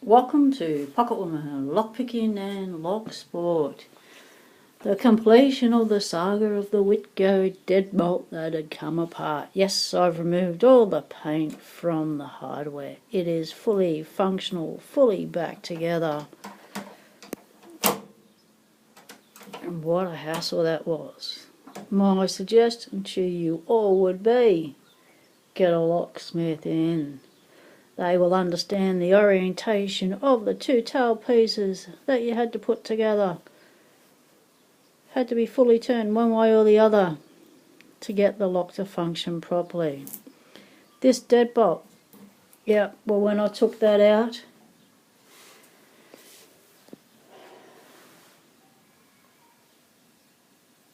Welcome to Pocket Woman, Lockpicking and Locksport. The completion of the saga of the Whitco Deadbolt that had come apart. Yes, I've removed all the paint from the hardware. It is fully functional, fully back together. And what a hassle that was. My suggestion to you all would be, get a locksmith in. They will understand the orientation of the two tail pieces that you had to put together. Had to be fully turned one way or the other to get the lock to function properly. This deadbolt, yeah, well, when I took that out,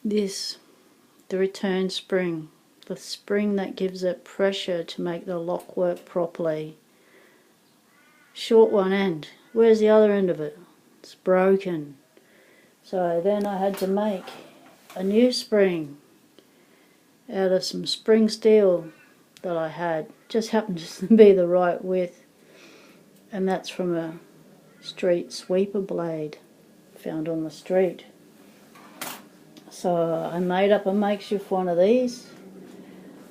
the return spring, the spring that gives it pressure to make the lock work properly, short one end. Where's the other end of it? It's broken. So then I had to make a new spring out of some spring steel that I had. Just happened to be the right width, and that's from a street sweeper blade found on the street. So I made up a makeshift one of these,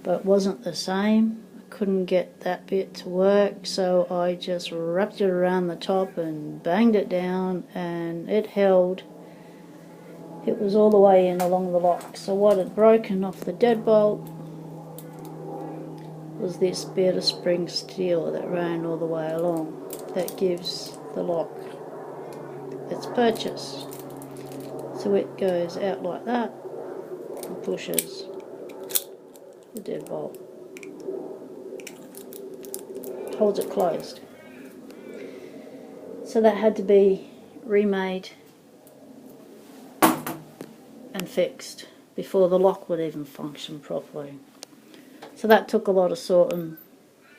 but it wasn't the same. Couldn't get that bit to work, so I just wrapped it around the top and banged it down, and it held. It was all the way in along the lock. So what had broken off the deadbolt was this bit of spring steel that ran all the way along, that gives the lock its purchase. So it goes out like that and pushes the deadbolt. Holds it closed. So that had to be remade and fixed before the lock would even function properly. So that took a lot of sorting,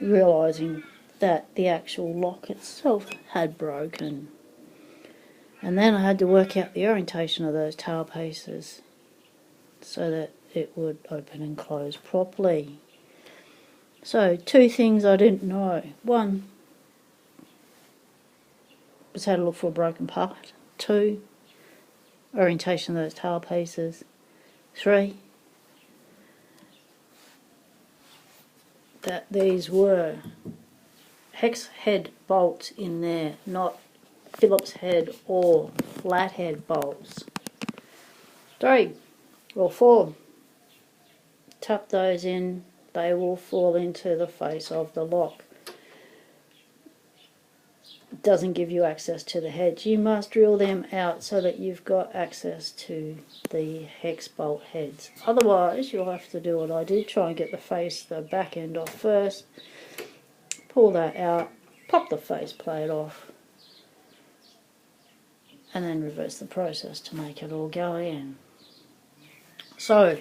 realising that the actual lock itself had broken. And then I had to work out the orientation of those tail pieces so that it would open and close properly. So, two things I didn't know. One was how to look for a broken part. Two, orientation of those tail pieces. Three, that these were hex head bolts in there, not Phillips head or flathead bolts. Four, tap those in. They will fall into the face of the lock. It doesn't give you access to the heads. You must drill them out so that you've got access to the hex bolt heads. Otherwise, you'll have to do what I did, try and get the back end off first, pull that out, pop the face plate off, and then reverse the process to make it all go in. So,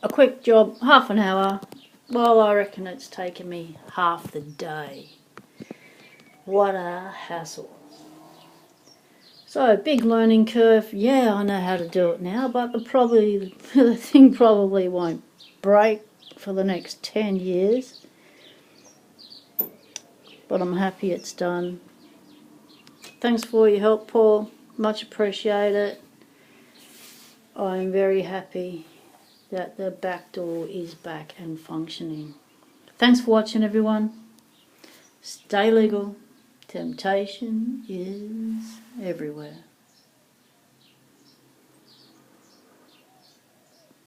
a quick job, half an hour. Well, I reckon it's taken me half the day. What a hassle. So, big learning curve. Yeah, I know how to do it now, but the thing probably won't break for the next 10 years. But I'm happy it's done. Thanks for your help, Paul. Much appreciated. I'm very happy that the back door is back and functioning. Thanks for watching, everyone. Stay legal. Temptation is everywhere.